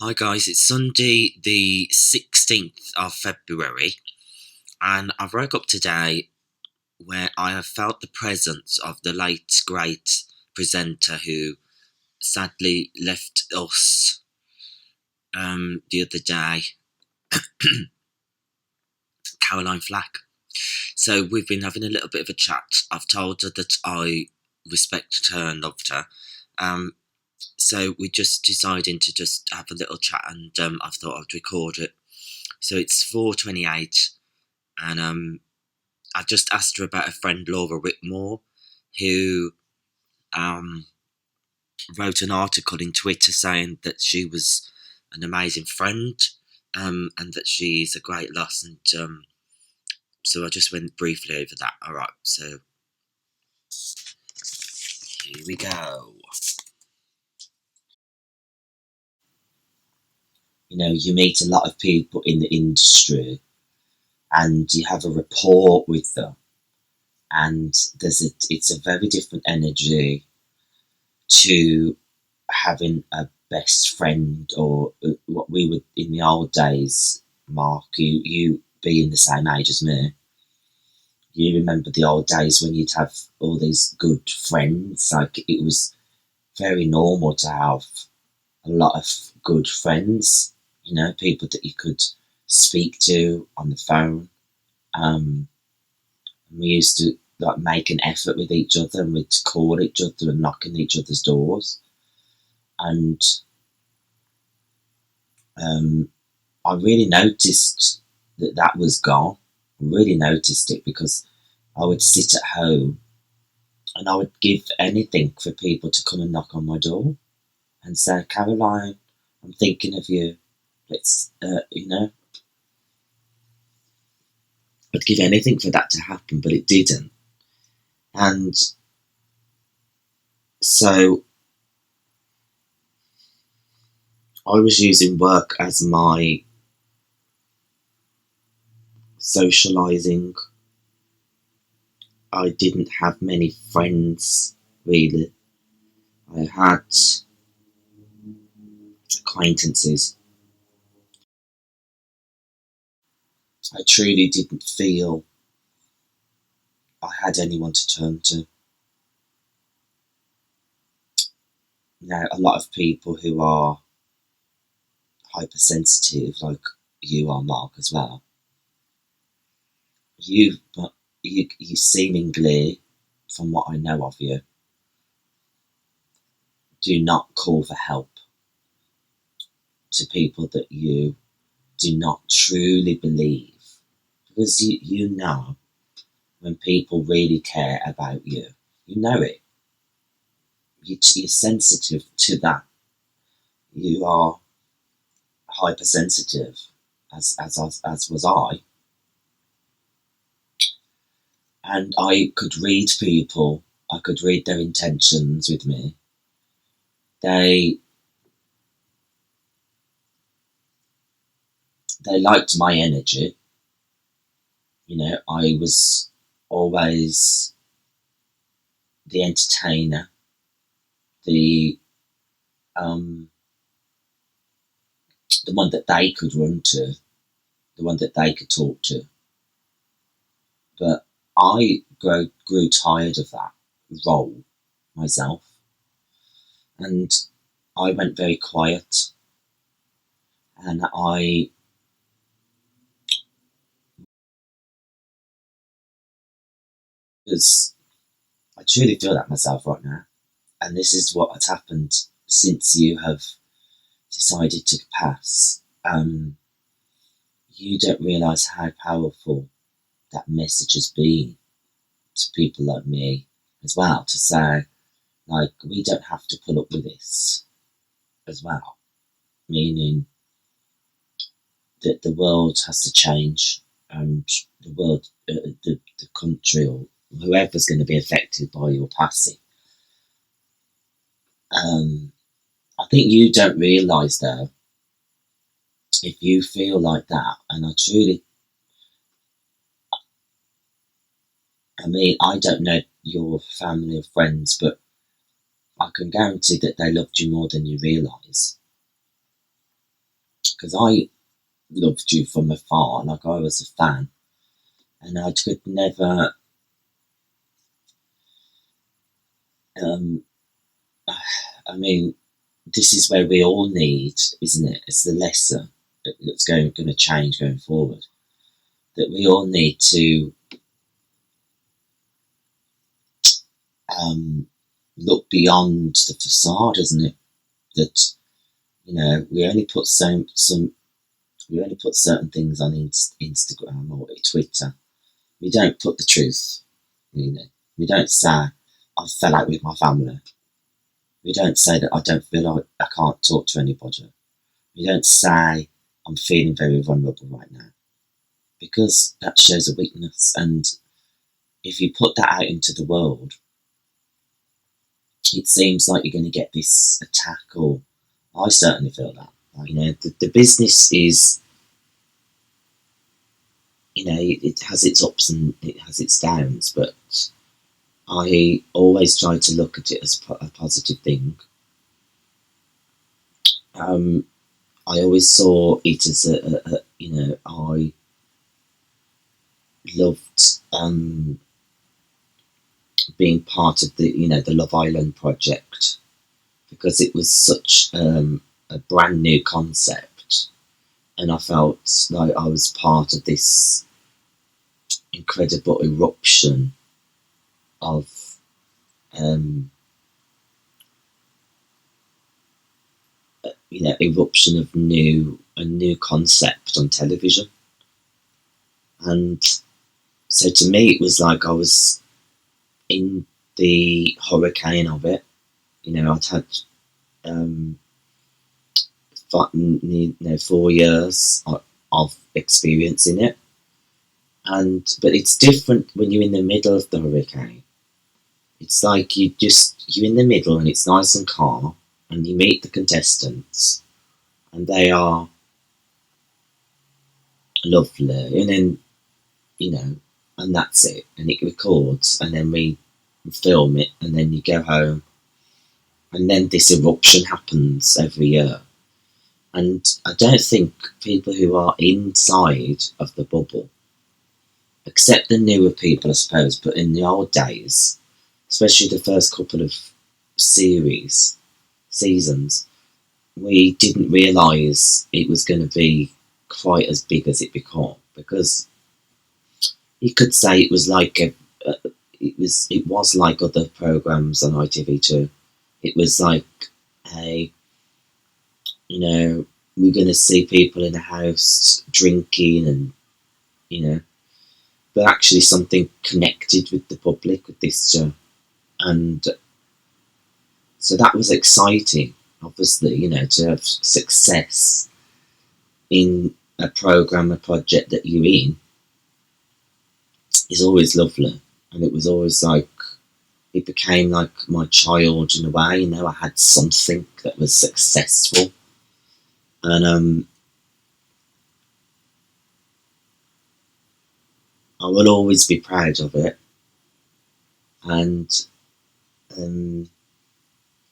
Hi guys, it's Sunday the 16th of February, and I woke up today where I have felt the presence of the late great presenter who sadly left us the other day, Caroline Flack. So we've been having a little bit of a chat. I've told her that I respected her and loved her. So we're just deciding to just have a little chat, and I thought I'd record it. So it's 4:28, and I just asked her about her friend Laura Whitmore, who wrote an article in Twitter saying that she was an amazing friend, and that she's a great loss. And so I just went briefly over that. All right, so here we go. You meet a lot of people in the industry, and you have a rapport with them, and it's a very different energy to having a best friend, or what we would in the old days. Mark, you being the same age as me, you remember the old days when you'd have all these good friends. Like, it was very normal to have a lot of good friends, people that you could speak to on the phone. We used to like make an effort with each other, and we'd call each other and knock on each other's doors. And I really noticed that was gone. I really noticed it, because I would sit at home and I would give anything for people to come and knock on my door and say, "Caroline, I'm thinking of you. Let's, I'd give anything for that to happen, but it didn't. And so I was using work as my socializing. I didn't have many friends, really. I had acquaintances. I truly didn't feel I had anyone to turn to. A lot of people who are hypersensitive, like you are, Mark, as well, you seemingly, from what I know of you, do not call for help to people that you do not truly believe, because you know when people really care about you. You know it. You're sensitive to that. You are hypersensitive, as was I, and I could read people. I could read their intentions with me. They liked my energy. I was always the entertainer, the the one that they could run to, the one that they could talk to. But I grew tired of that role myself, and I went very quiet, and I truly feel that myself right now. And this is what has happened since you have decided to pass. You don't realise how powerful that message has been to people like me as well, to say, like, we don't have to put up with this as well. Meaning that the world has to change, and the world, the country, or whoever's going to be affected by your passing. I think you don't realise, though, if you feel like that, and I don't know your family or friends, but I can guarantee that they loved you more than you realise. because I loved you from afar, like I was a fan, and I could never. I mean, this is where we all need, isn't it? It's the lesson that's going to change going forward. That we all need to look beyond the facade, isn't it? That we only put we only put certain things on Instagram or Twitter. We don't put the truth. We don't say I fell out with my family. We don't say that I don't feel like I can't talk to anybody. We don't say I'm feeling very vulnerable right now, because that shows a weakness. And if you put that out into the world, it seems like you're going to get this attack, or I certainly feel that. The business is, it has its ups and it has its downs, but I always try to look at it as a positive thing. I always saw it as I loved being part of the Love Island project, because it was such a brand new concept, and I felt like I was part of this incredible eruption of eruption of a new concept on television. And so to me it was like I was in the hurricane of it. I'd had 4 years of experience in it, but it's different when you're in the middle of the hurricane. It's like you're in the middle and it's nice and calm, and you meet the contestants and they are lovely, and then and that's it, and it records, and then we film it, and then you go home, and then this eruption happens every year. And I don't think people who are inside of the bubble, except the newer people, I suppose, but in the old days, especially the first couple of seasons, we didn't realise it was going to be quite as big as it became, because you could say it was like it was like other programs on ITV2. It was like we're going to see people in a house drinking, and but actually something connected with the public with this show. And so that was exciting, obviously, to have success in a project that you're in is always lovely. And it was always like, it became like my child in a way. I had something that was successful, and I will always be proud of it. And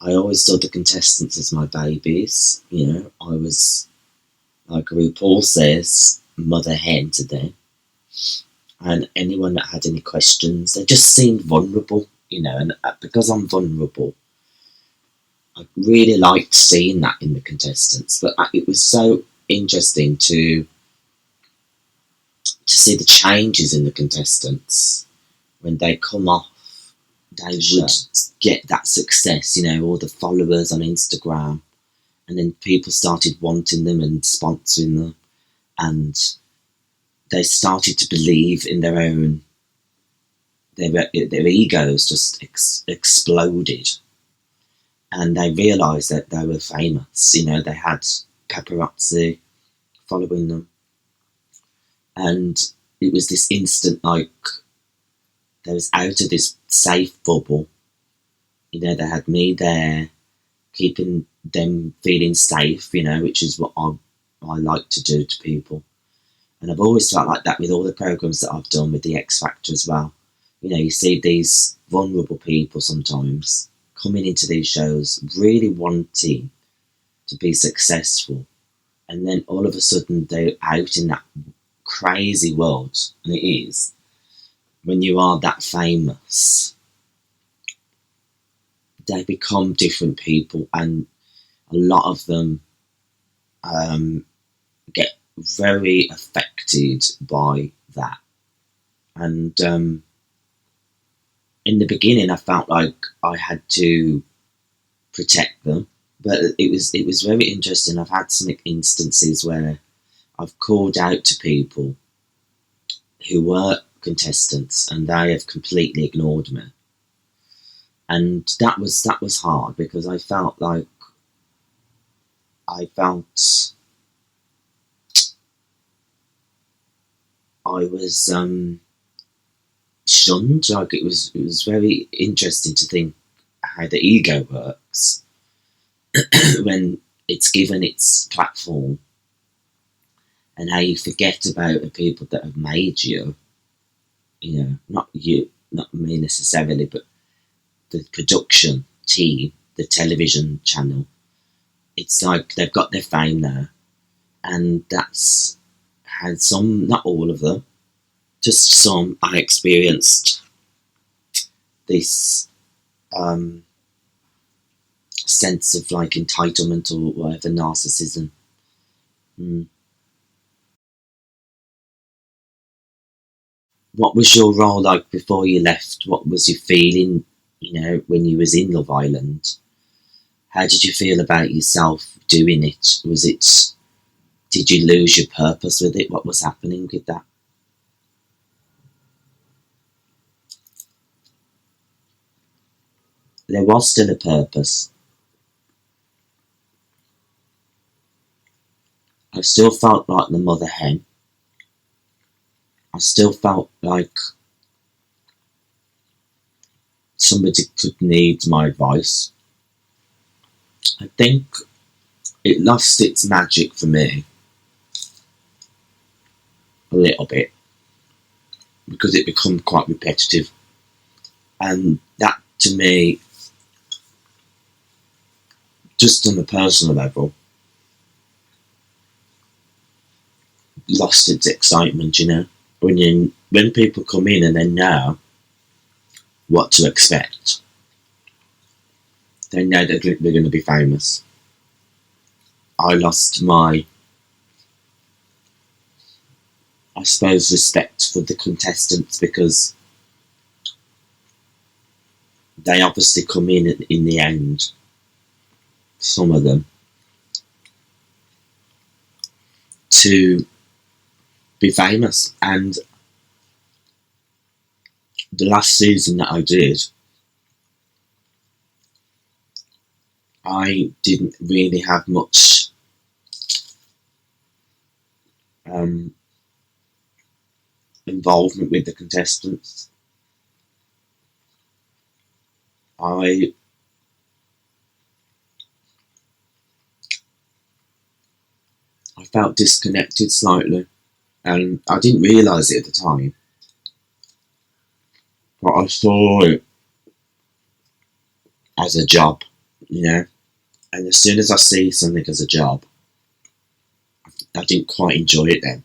I always saw the contestants as my babies. I was, like RuPaul says, mother hen to them. And anyone that had any questions, they just seemed vulnerable, and because I'm vulnerable, I really liked seeing that in the contestants. But it was so interesting to see the changes in the contestants when they come off. They would get that success, all the followers on Instagram, and then people started wanting them and sponsoring them, and they started to believe in their own. Their egos just exploded, and they realised that they were famous. They had paparazzi following them, and it was this instant, like, they was out of this safe bubble. They had me there, keeping them feeling safe, which is what I like to do to people. And I've always felt like that with all the programmes that I've done with the X Factor as well. You see these vulnerable people sometimes coming into these shows really wanting to be successful, and then all of a sudden they're out in that crazy world, and it is, when you are that famous, they become different people, and a lot of them get very affected by that. And in the beginning, I felt like I had to protect them, but it was very interesting. I've had some instances where I've called out to people who were contestants, and they have completely ignored me, and that was hard, because I felt like I felt I was shunned. Like, it was very interesting to think how the ego works when it's given its platform, and how you forget about the people that have made you. You know, not me necessarily, but the production team, the television channel. It's like they've got their fame now, and that's had some, not all of them, just some. I experienced this sense of like entitlement or whatever, narcissism. What was your role like before you left? What was your feeling, when you was in Love Island? How did you feel about yourself doing it? Did you lose your purpose with it? What was happening with that? There was still a purpose. I still felt like the mother hen. I still felt like somebody could need my advice. I think it lost its magic for me a little bit, because it became quite repetitive, and that, to me, just on a personal level, lost its excitement. When people come in and they know what to expect, they know that they're going to be famous. I lost my, I suppose, respect for the contestants, because they obviously come in the end, some of them, to be famous. And the last season that I did, I didn't really have much involvement with the contestants. I felt disconnected slightly, and I didn't realise it at the time, but I saw it as a job, And as soon as I see something as a job, I didn't quite enjoy it then.